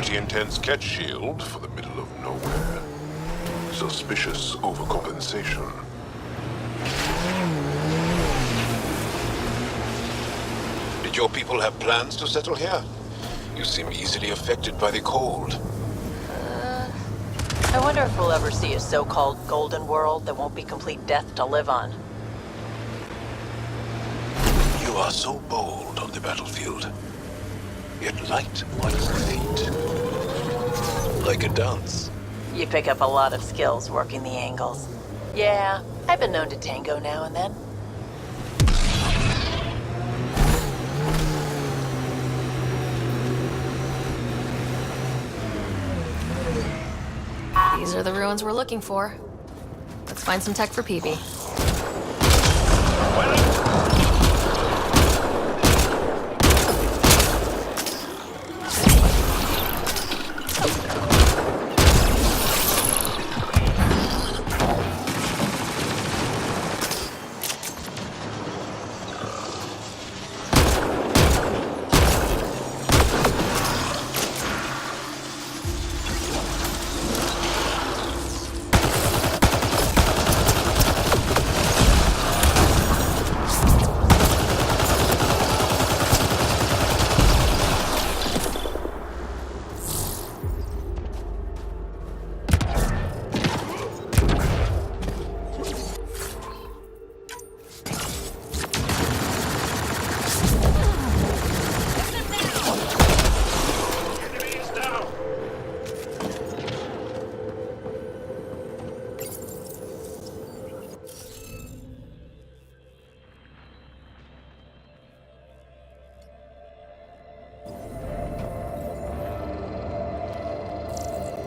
Pretty intense catch shield for the middle of nowhere. Suspicious overcompensation. Did your people have plans to settle here? You seem easily affected by the cold. I wonder if we'll ever see a so-called golden world that won't be complete death to live on. You are so bold on the battlefield, yet light on your feet. Like a dance. You pick up a lot of skills working the angles. Yeah, I've been known to tango now and then. These are the ruins we're looking for. Let's find some tech for PB.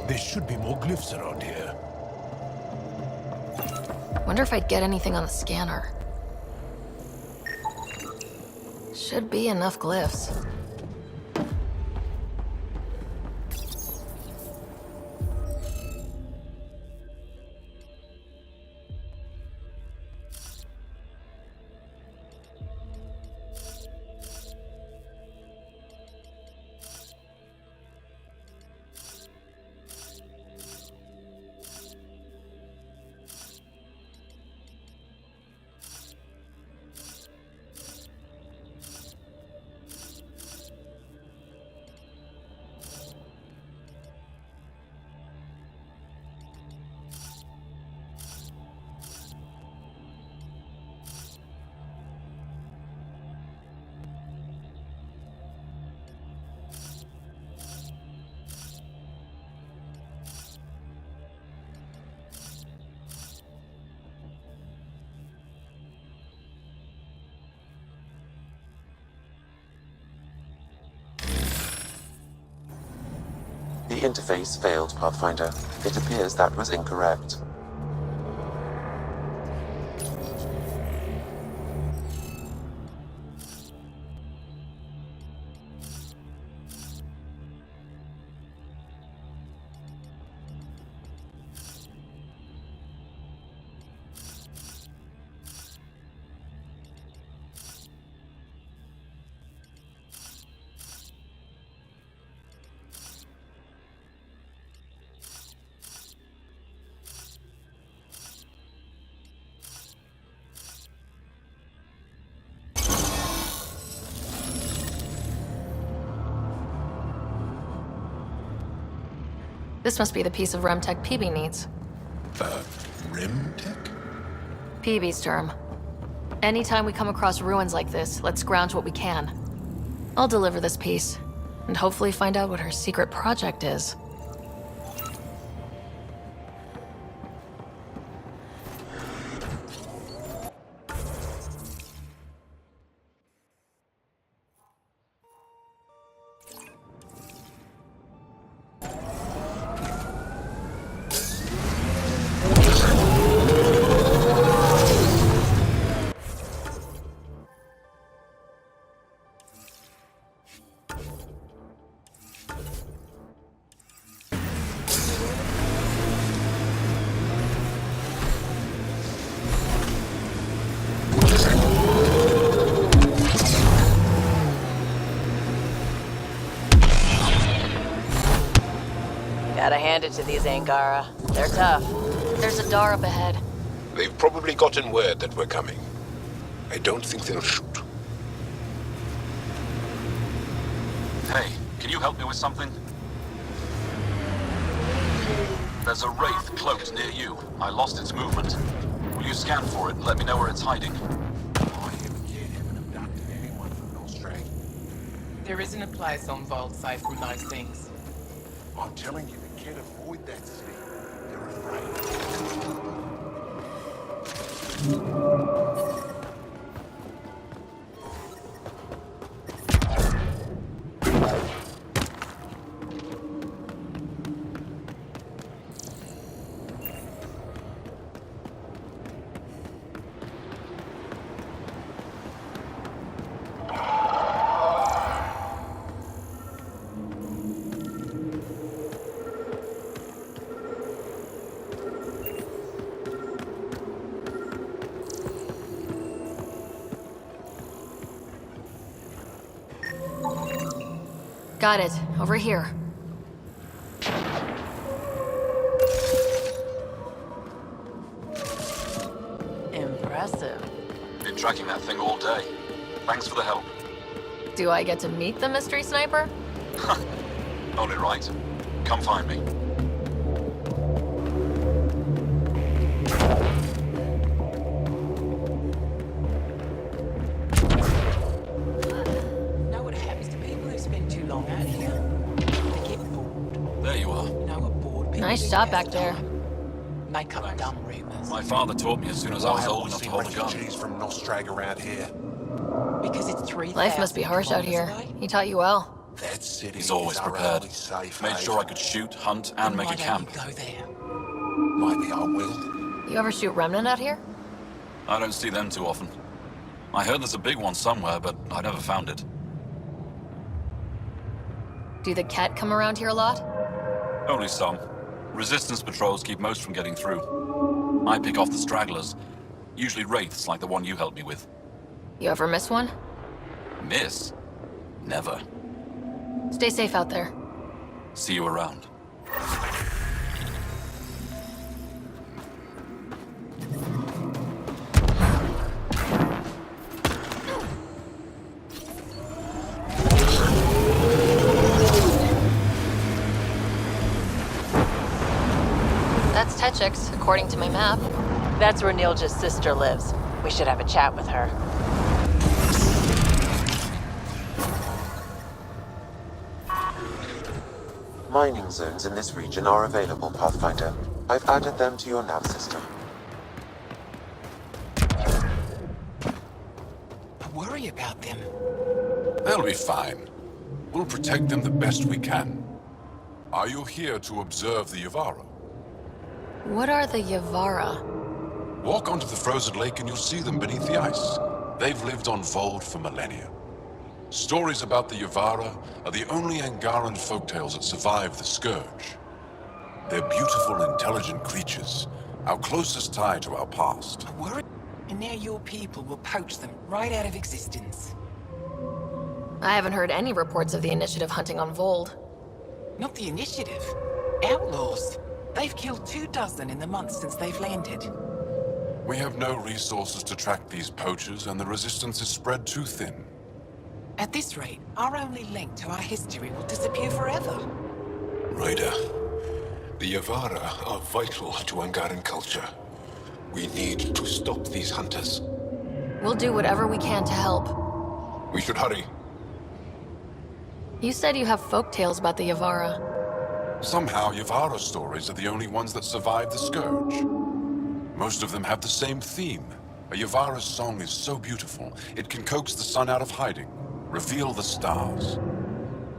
There should be more glyphs around here. Wonder if I'd get anything on the scanner. Should be enough glyphs. The interface failed, Pathfinder. It appears that was incorrect. This must be the piece of REM tech PB needs. Rim tech? PB's term. Anytime we come across ruins like this, let's scrounge what we can. I'll deliver this piece, and hopefully find out what her secret project is. Gotta hand it to these Angara. They're tough. There's a door up ahead. They've probably gotten word that we're coming. I don't think they'll shoot. Hey, can you help me with something? There's a wraith cloaked near you. I lost its movement. Will you scan for it and let me know where it's hiding? I haven't abducted anyone from Nostrad. There isn't a place on Vault safe from those things. I'm telling you, we can't avoid that city. They're afraid. Got it. Over here. Impressive. Been tracking that thing all day. Thanks for the help. Do I get to meet the mystery sniper? Only right. Come find me. Know what happens to people who spend too long out here? They get bored. There you are. You know what bored people Nice do shot pass back there. time? Make up dumb rumors. My father taught me as soon as I Why was haven't old we enough to seen hold a gun. refugees from Nostrad around here? Because it's 3,000 Life must be harsh out here. kilometers away. He taught you well. That city He's always is our prepared. only safe Made sure I haven. could shoot, hunt, and make Why a don't camp. you go there? Maybe I will. You ever shoot Remnant out here? I don't see them too often. I heard there's a big one somewhere, but I never found it. Do the Ket come around here a lot? Only some. Resistance patrols keep most from getting through. I pick off the stragglers. Usually wraiths like the one you helped me with. You ever miss one? Miss? Never. Stay safe out there. See you around. That's Techix, according to my map. That's where Nilja's sister lives. We should have a chat with her. Mining zones in this region are available, Pathfinder. I've added them to your nav system. I worry about them. They'll be fine. We'll protect them the best we can. Are you here to observe the Yavara? What are the Yavara? Walk onto the frozen lake and you'll see them beneath the ice. They've lived on Vold for millennia. Stories about the Yavara are the only Angaran folktales that survive the Scourge. They're beautiful, intelligent creatures, our closest tie to our past. I worry. And now your people will poach them right out of existence. I haven't heard any reports of the Initiative hunting on Vold. Not the Initiative. Outlaws. They've killed 24 in the months since they've landed. We have no resources to track these poachers, and the resistance is spread too thin. At this rate, our only link to our history will disappear forever. Ryder, the Yavara are vital to Angaran culture. We need to stop these hunters. We'll do whatever we can to help. We should hurry. You said you have folk tales about the Yavara. Somehow, Yavara stories are the only ones that survive the Scourge. Most of them have the same theme. A Yavara's song is so beautiful, it can coax the sun out of hiding, reveal the stars.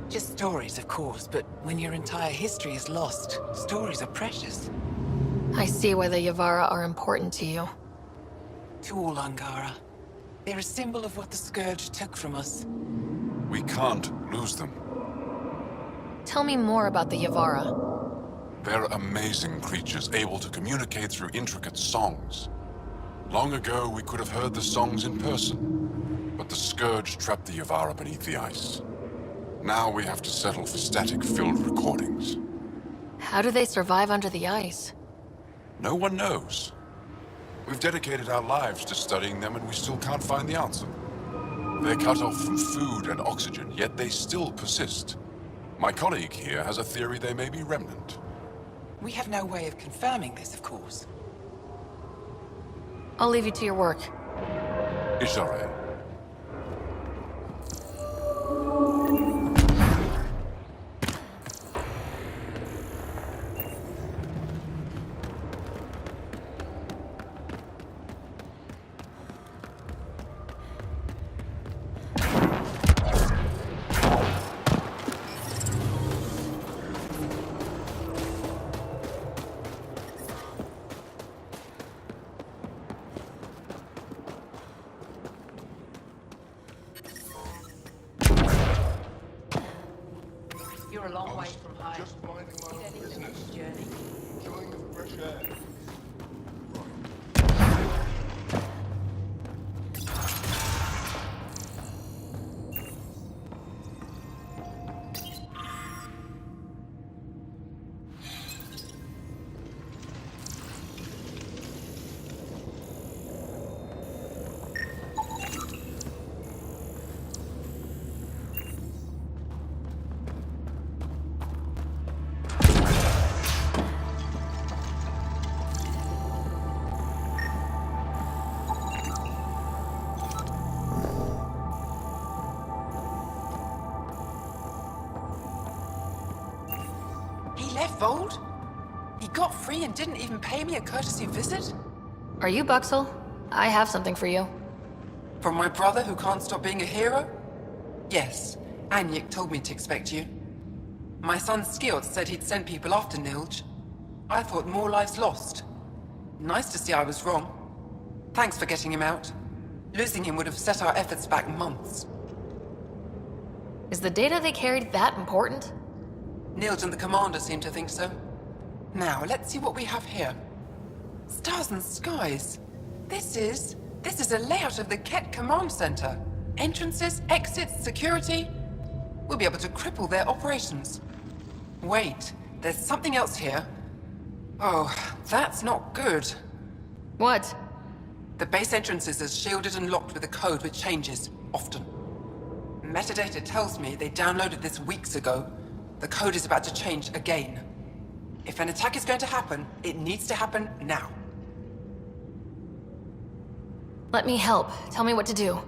Just stories, of course, but when your entire history is lost, stories are precious. I see why the Yavara are important to you. To all Angara. They're a symbol of what the Scourge took from us. We can't lose them. Tell me more about the Yavara. They're amazing creatures, able to communicate through intricate songs. Long ago, we could have heard the songs in person, but the Scourge trapped the Yavara beneath the ice. Now we have to settle for static-filled recordings. How do they survive under the ice? No one knows. We've dedicated our lives to studying them and we still can't find the answer. They're cut off from food and oxygen, yet they still persist. My colleague here has a theory they may be remnant. We have no way of confirming this, of course. I'll leave you to your work. Ishare. You're a long way from home. Just minding my own Steady business. journey. Enjoying the fresh air. He left Vold? He got free and didn't even pay me a courtesy visit? Are you Buxel? I have something for you. From my brother who can't stop being a hero? Yes, Anyik told me to expect you. My son Skjord said he'd sent people after Nilj. I thought more lives lost. Nice to see I was wrong. Thanks for getting him out. Losing him would have set our efforts back months. Is the data they carried that important? Nilj and the commander seem to think so. Now, let's see what we have here. Stars and skies. This is a layout of the Ket Command Center. Entrances, exits, security. We'll be able to cripple their operations. Wait, there's something else here. Oh, that's not good. What? The base entrances are shielded and locked with a code which changes, often. Metadata tells me they downloaded this weeks ago. The code is about to change again. If an attack is going to happen, it needs to happen now. Let me help. Tell me what to do.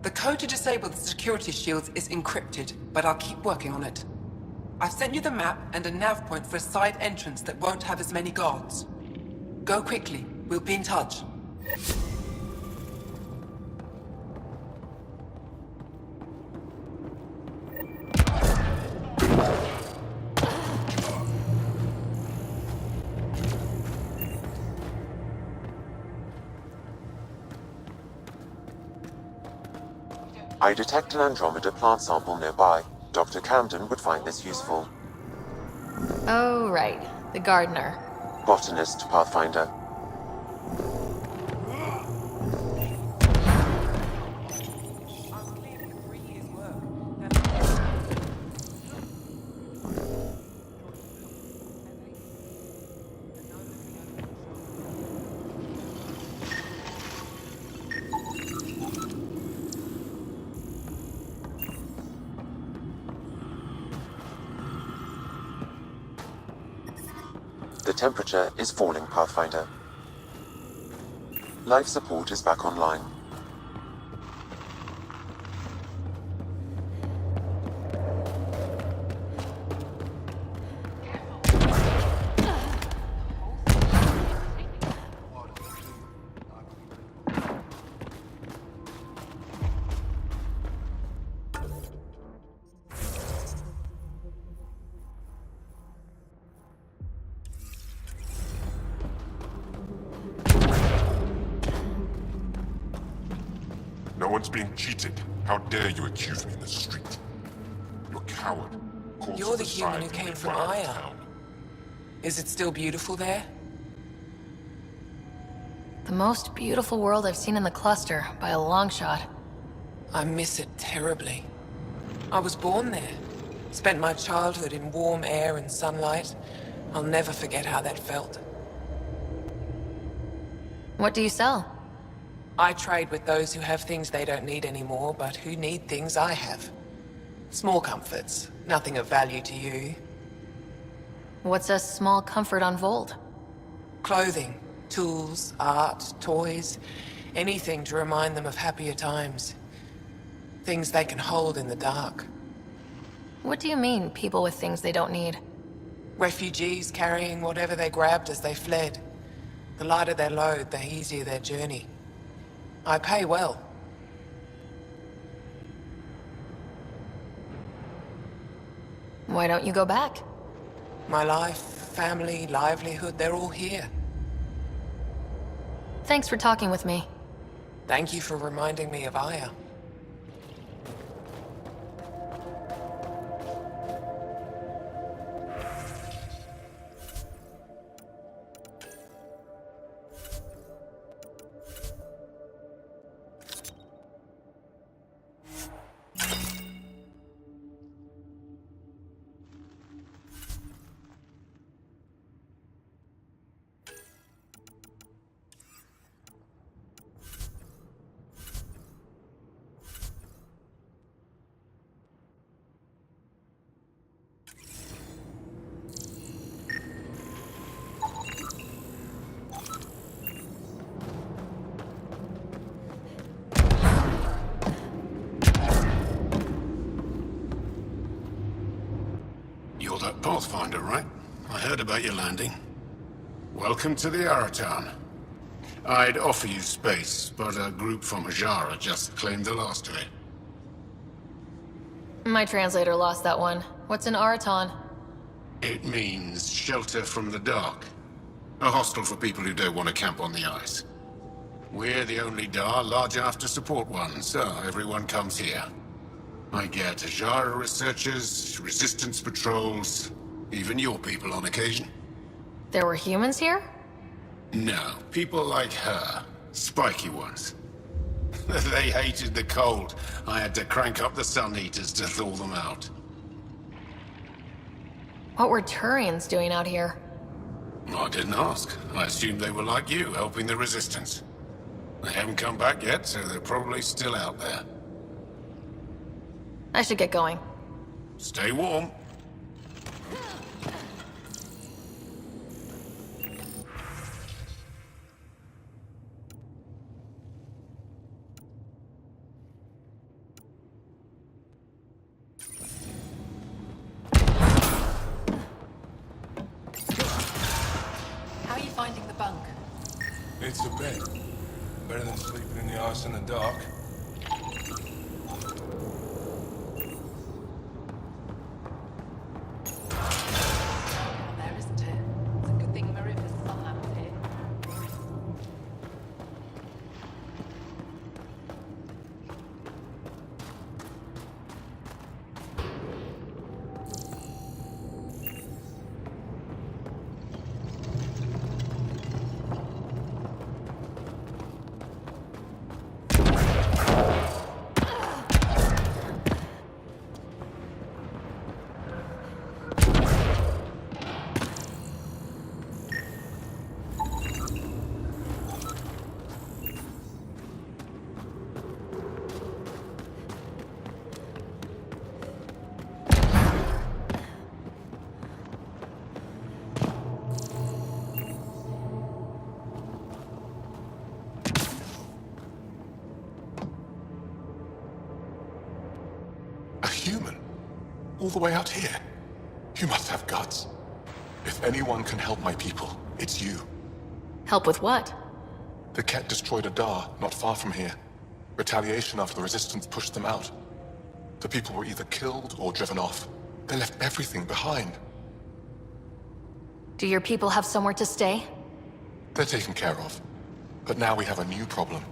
The code to disable the security shields is encrypted, but I'll keep working on it. I've sent you the map and a nav point for a side entrance that won't have as many guards. Go quickly. We'll be in touch. I detect an Andromeda plant sample nearby. Dr. Camden would find this useful. Oh, right. The gardener. Botanist, Pathfinder. The temperature is falling, Pathfinder. Life support is back online. No one's being cheated. How dare you accuse me in the street? You're a coward. Called You're to the human side who and came we from fire Aya. town. Is it still beautiful there? The most beautiful world I've seen in the cluster, by a long shot. I miss it terribly. I was born there. Spent my childhood in warm air and sunlight. I'll never forget how that felt. What do you sell? I trade with those who have things they don't need anymore, but who need things I have. Small comforts, nothing of value to you. What's a small comfort on Vold? Clothing, tools, art, toys, anything to remind them of happier times. Things they can hold in the dark. What do you mean, people with things they don't need? Refugees carrying whatever they grabbed as they fled. The lighter their load, the easier their journey. I pay well. Why don't you go back? My life, family, livelihood, they're all here. Thanks for talking with me. Thank you for reminding me of Aya. You're that Pathfinder, right? I heard about your landing. Welcome to the Araton. I'd offer you space, but a group from Ajara just claimed the last of it. My translator lost that one. What's an Araton? It means shelter from the dark. A hostel for people who don't want to camp on the ice. We're the only Dar large enough to support one, so everyone comes here. I get Ajara researchers, resistance patrols, even your people on occasion. There were humans here? No, people like her. Spiky ones. They hated the cold. I had to crank up the sun heaters to thaw them out. What were Turians doing out here? I didn't ask. I assumed they were like you, helping the resistance. They haven't come back yet, so they're probably still out there. I should get going. Stay warm. How are you finding the bunk? It's a bed. Better than sleeping in the ice in the dark. There isn't it? It's a good thing Maripa's sun lamp here. A human? All the way out here? You must have guts. If anyone can help my people, it's you. Help with what? The Ket destroyed a Dar not far from here. Retaliation after the Resistance pushed them out. The people were either killed or driven off. They left everything behind. Do your people have somewhere to stay? They're taken care of. But now we have a new problem.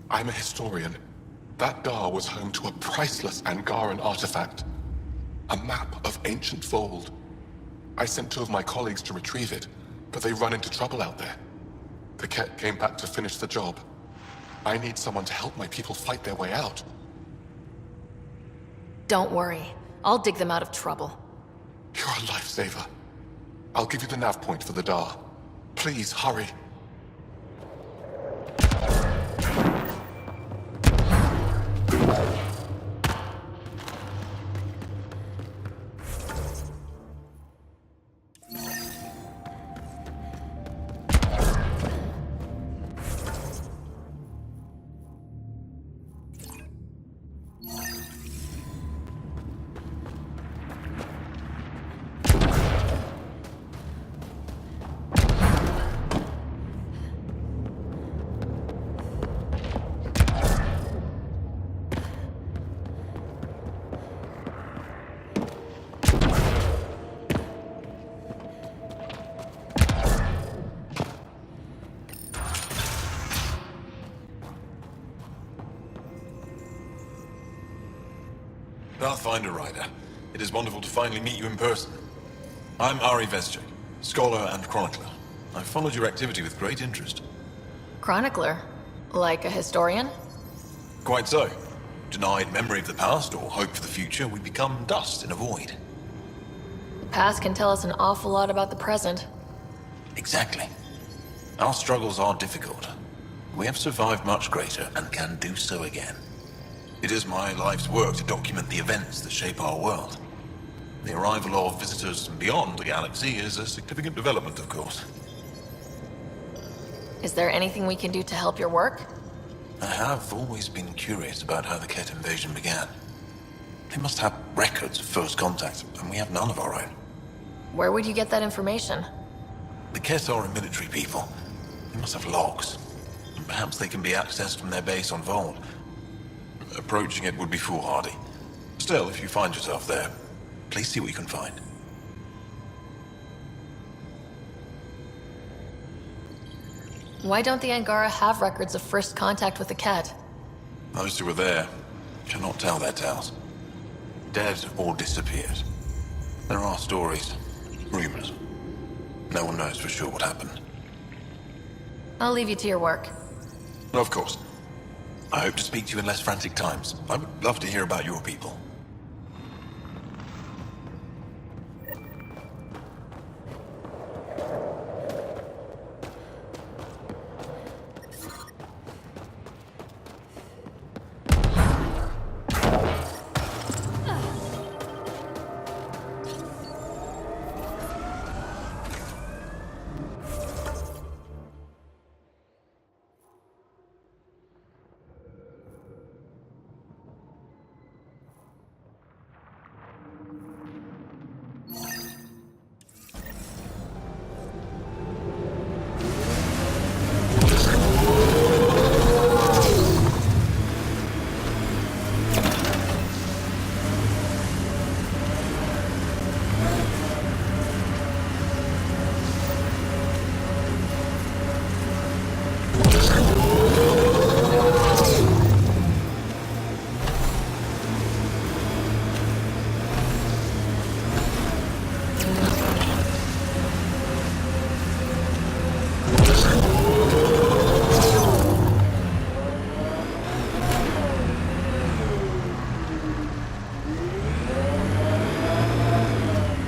I'm a historian. That Dar was home to a priceless Angaran artifact. A map of ancient Vold. I sent 2 of my colleagues to retrieve it, but they run into trouble out there. The Ket came back to finish the job. I need someone to help my people fight their way out. Don't worry. I'll dig them out of trouble. You're a lifesaver. I'll give you the nav point for the Dar. Please, hurry. Pathfinder Rider, it is wonderful to finally meet you in person. I'm Ari Vezchik, scholar and chronicler. I've followed your activity with great interest. Chronicler? Like a historian? Quite so. Denied memory of the past or hope for the future, we become dust in a void. The past can tell us an awful lot about the present. Exactly. Our struggles are difficult. We have survived much greater and can do so again. It is my life's work to document the events that shape our world. The arrival of visitors from beyond the galaxy is a significant development, of course. Is there anything we can do to help your work? I have always been curious about how the Ket invasion began. They must have records of first contact, and we have none of our own. Where would you get that information? The Ket are a military people. They must have logs. And perhaps they can be accessed from their base on Vold. Approaching it would be foolhardy. Still, if you find yourself there, please see what you can find. Why don't the Angara have records of first contact with the Ket? Those who were there cannot tell their tales. Dead or disappeared. There are stories, rumors. No one knows for sure what happened. I'll leave you to your work. Of course. I hope to speak to you in less frantic times. I would love to hear about your people.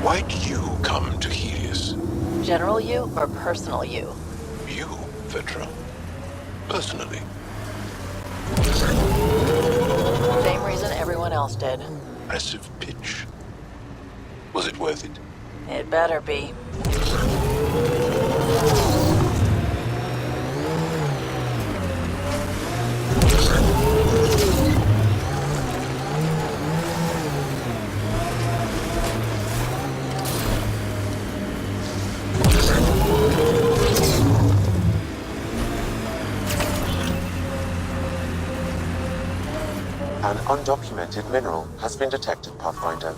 Why'd you come to Helios? General you or personal you? You, Vetra. Personally. Same reason everyone else did. Impressive pitch. Was it worth it? It better be. An undocumented mineral has been detected, Pathfinder.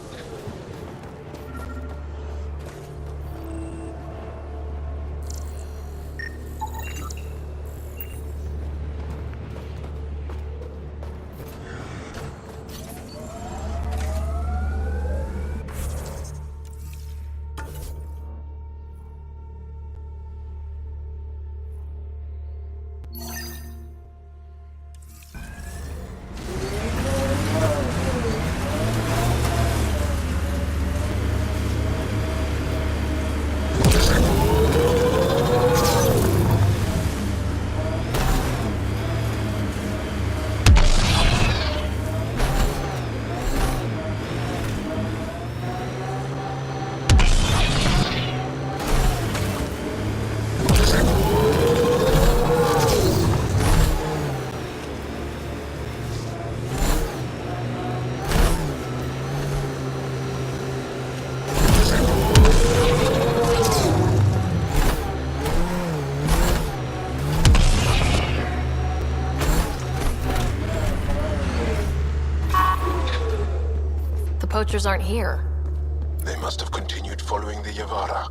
poachers aren't here? They must have continued following the Yavara.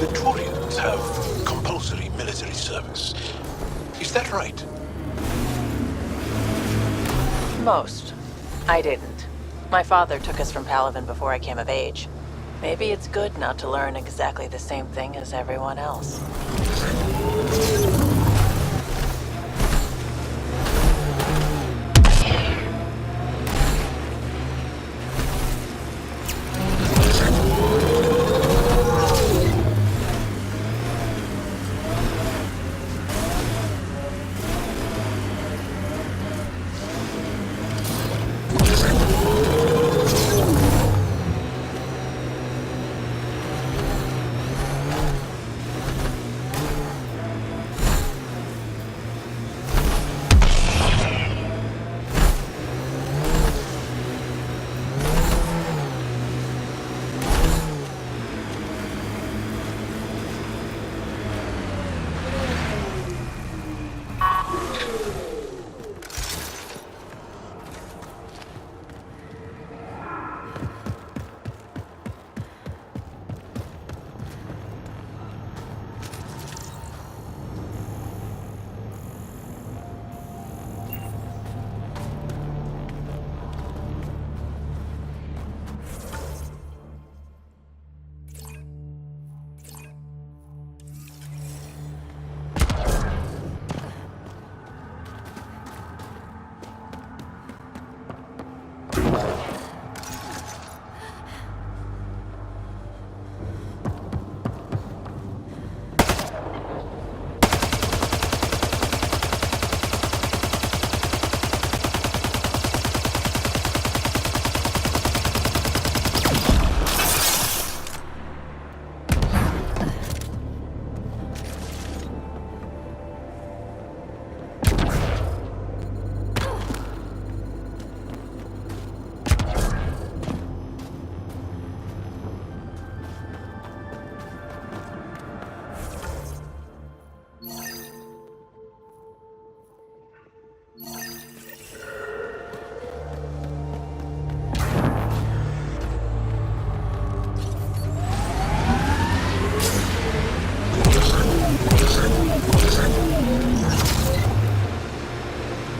The Turians have compulsory military service. Is that right? Most. I didn't. My father took us from Palaven before I came of age. Maybe it's good not to learn exactly the same thing as everyone else.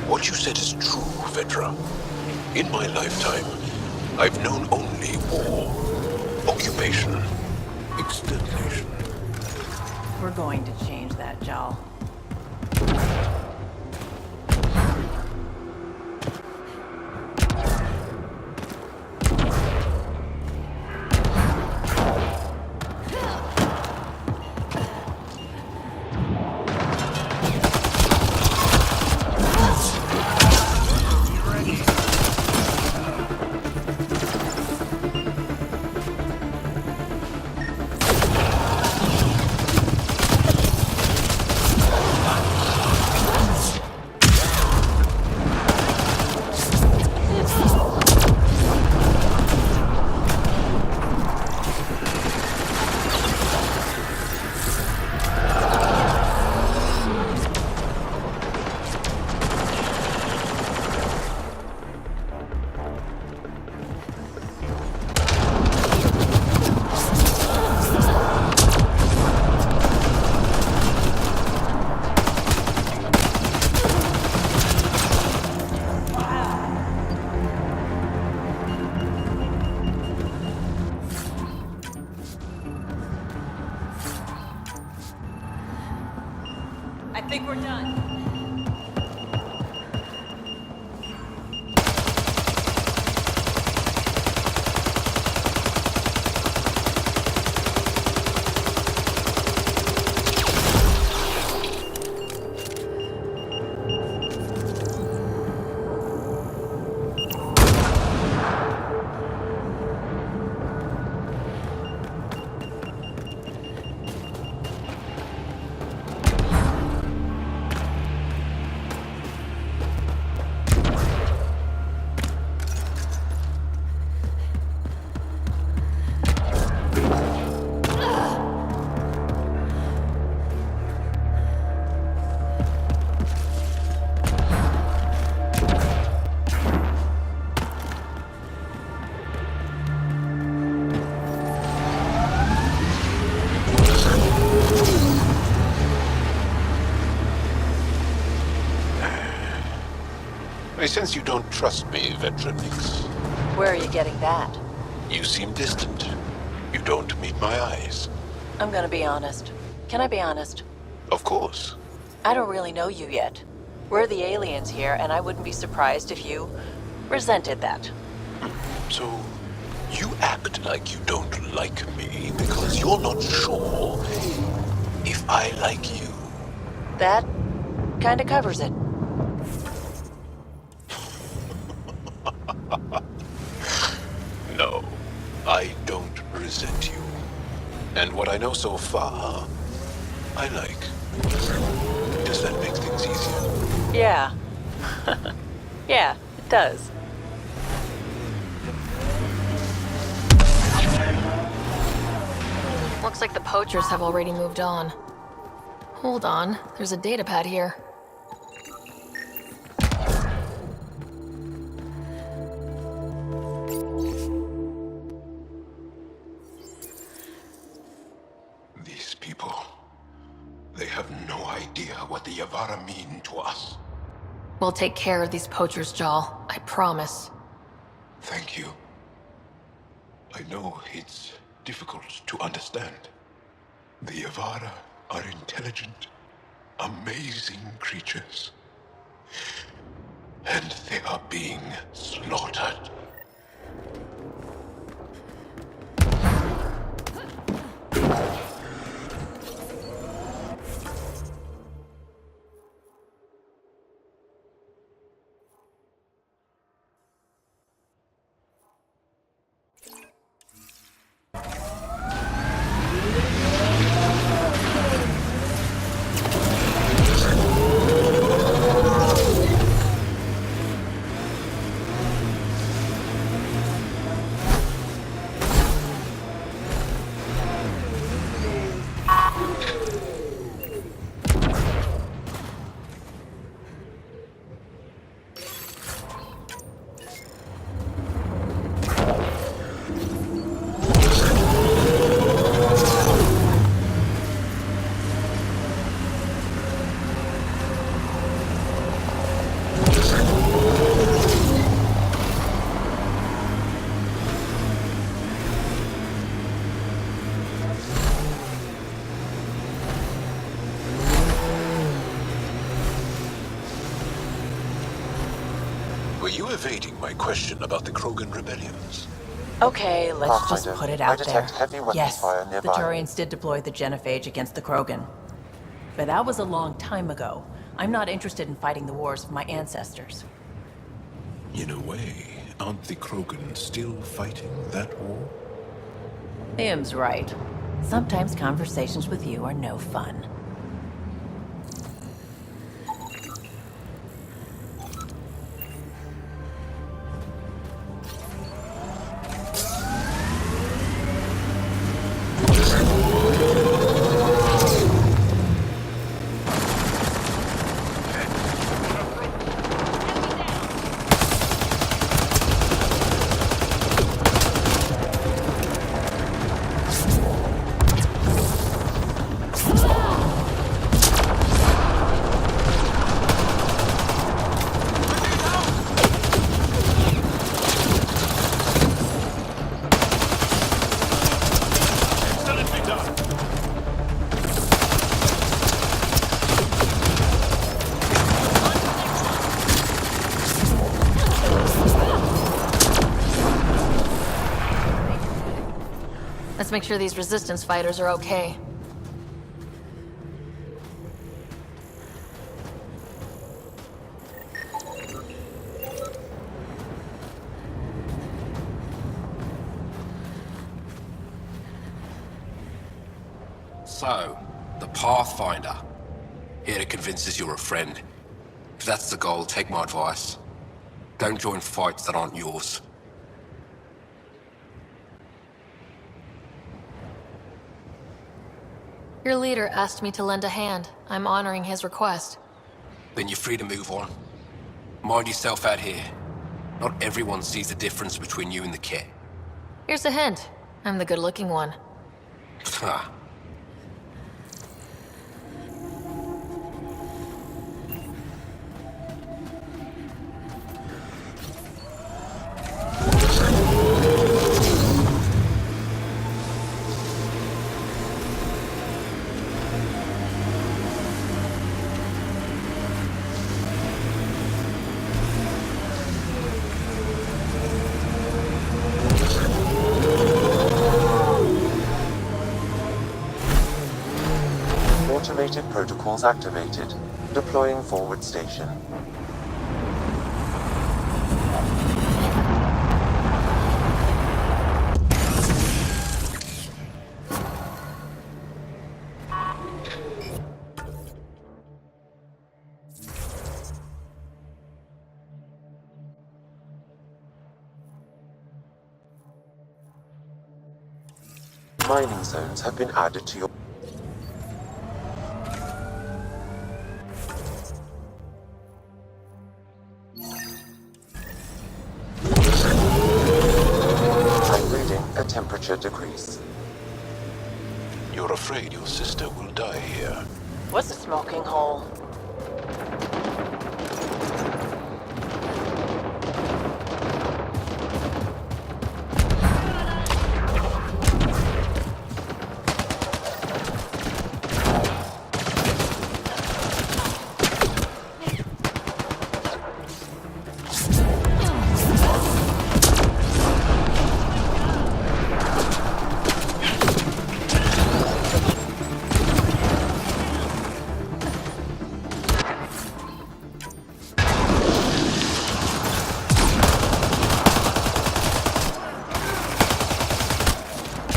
What you said is true, Vedra. In my lifetime, I've known only war, occupation, extermination. We're going to change that, Jal. I think we're done. I sense you don't trust me, Veteran Nix. Where are you getting that? You seem distant. You don't meet my eyes. I'm gonna be honest. Can I be honest? Of course. I don't really know you yet. We're the aliens here, and I wouldn't be surprised if you resented that. So, you act like you don't like me because you're not sure if I like you. That kinda covers it. No, I don't resent you. And what I know so far, I like. Does that make things easier? Yeah. Yeah, it does. Looks like the poachers have already moved on. Hold on, there's a datapad here. These people, they have no idea what the Yavara mean to us. We'll take care of these poachers, Jal. I promise. Thank you. I know it's difficult to understand. The Yavara are intelligent, amazing creatures. And they are being slaughtered. Were you evading my question about the Krogan rebellions? Okay, let's just Pathfinder, put it I out there. detect heavy weapons Yes, fire the nearby. Turians did deploy the Genophage against the Krogan. But that was a long time ago. I'm not interested in fighting the wars of my ancestors. In a way, aren't the Krogan still fighting that war? Liam's right. Sometimes conversations with you are no fun. Let's make sure these resistance fighters are okay. So, the Pathfinder. Here to convince us you're a friend. If that's the goal, take my advice. Don't join fights that aren't yours. Your leader asked me to lend a hand. I'm honoring his request. Then you're free to move on. Mind yourself out here. Not everyone sees the difference between you and the kit. Here's a hint. I'm the good-looking one. Ha. Controls activated. Deploying forward station. Mining zones have been added to your... I'm reading a temperature decrease. You're afraid your sister will die here. What's a smoking hole?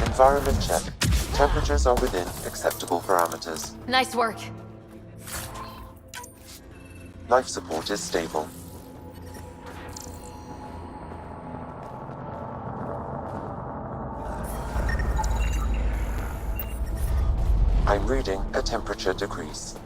Environment check. Temperatures are within acceptable parameters. Nice work. Life support is stable. I'm reading a temperature decrease.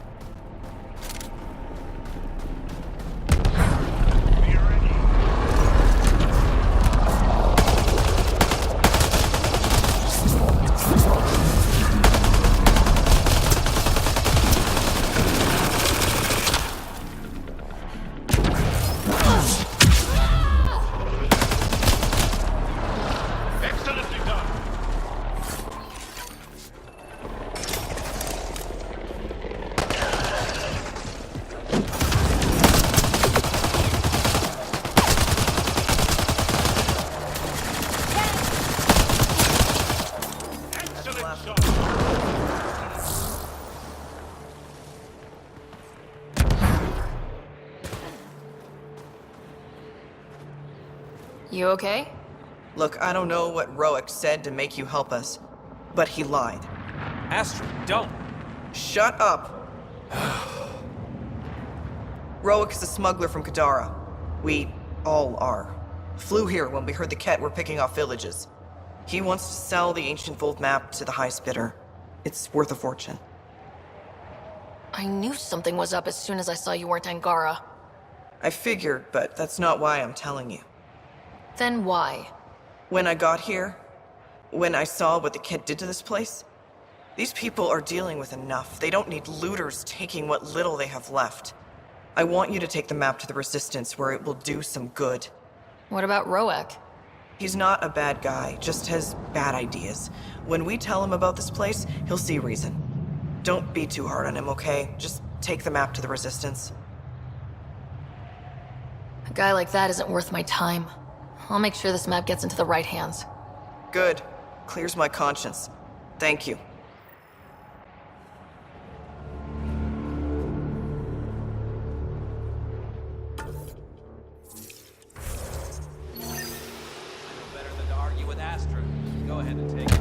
You okay? Look, I don't know what Roic said to make you help us, but he lied. Astra, don't. Shut up! Roic is a smuggler from Kadara. We all are. Flew here when we heard the Ket were picking off villages. He wants to sell the ancient Volt map to the highest bidder. It's worth a fortune. I knew something was up as soon as I saw you weren't Angara. I figured, but that's not why I'm telling you. Then why? When I got here, when I saw what the Ket did to this place, these people are dealing with enough. They don't need looters taking what little they have left. I want you to take the map to the Resistance where it will do some good. What about Roic? He's not a bad guy, just has bad ideas. When we tell him about this place, he'll see reason. Don't be too hard on him, okay? Just take the map to the Resistance. A guy like that isn't worth my time. I'll make sure this map gets into the right hands. Good. Clears my conscience. Thank you. Better than to argue with Astra. Go ahead and take it.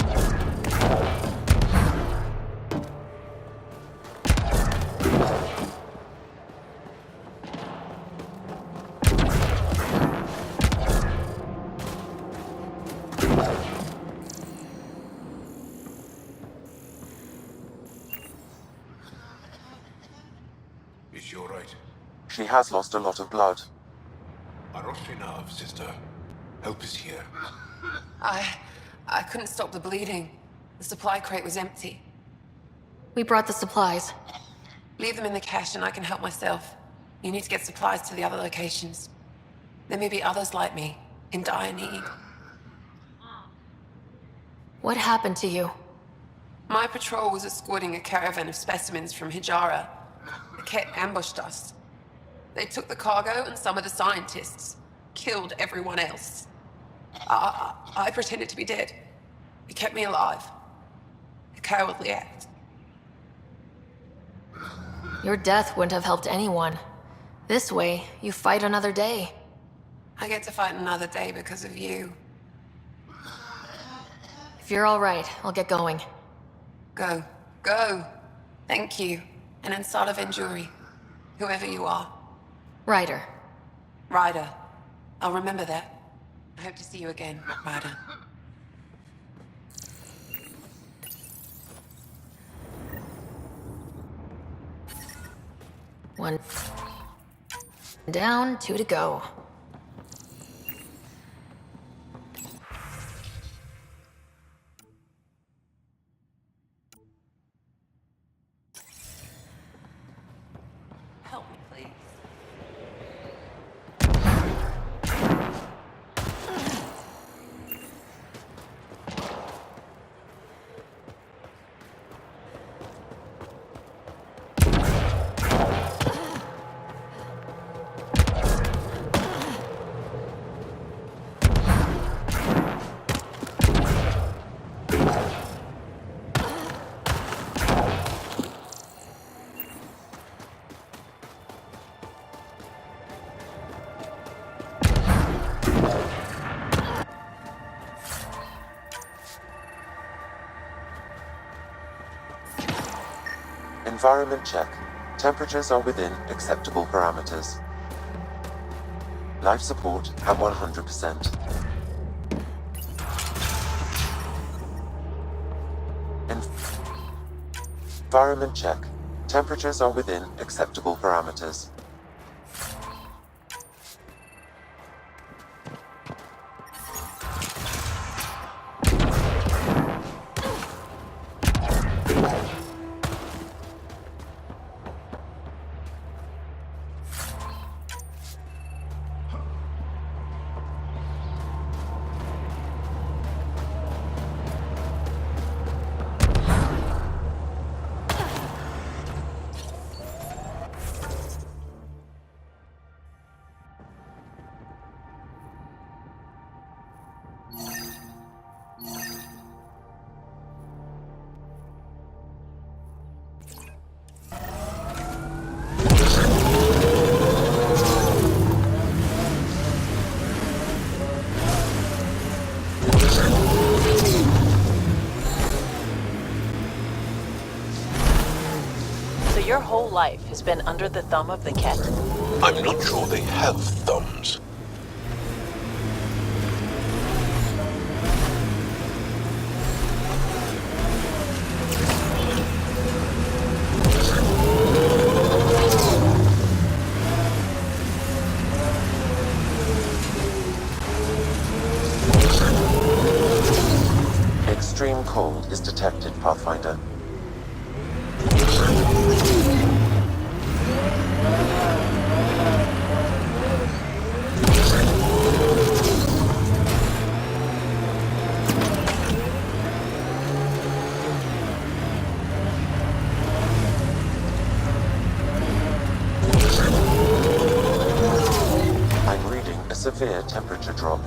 Is she all right? She has lost a lot of blood. Aroshinav, sister. Help is here. I couldn't stop the bleeding. The supply crate was empty. We brought the supplies. Leave them in the cache and I can help myself. You need to get supplies to the other locations. There may be others like me, in dire need. What happened to you? My patrol was escorting a caravan of specimens from Hijara. The Ket ambushed us. They took the cargo and some of the scientists. Killed everyone else. I pretended to be dead. It kept me alive. A cowardly act. Your death wouldn't have helped anyone. This way, you fight another day. I get to fight another day because of you. If you're all right, I'll get going. Go. Go. Thank you. And in Sullivan Jury. Whoever you are. Ryder. Ryder. I'll remember that. I hope to see you again, Ryder. One down, 2 to go. Help me, please. Environment check. Temperatures are within acceptable parameters. Life support at 100%. Environment check. Temperatures are within acceptable parameters. So your whole life has been under the thumb of the Ket? I'm not sure they have thumbs. Extreme cold is detected, Pathfinder. I'm reading a severe temperature drop.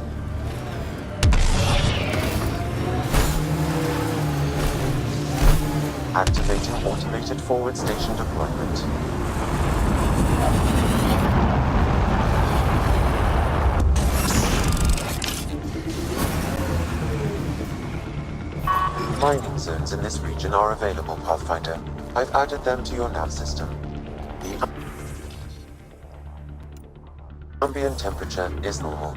Activating automated forward station deployment. Mining zones in this region are available, Pathfinder. I've added them to your nav system. The ambient temperature is normal.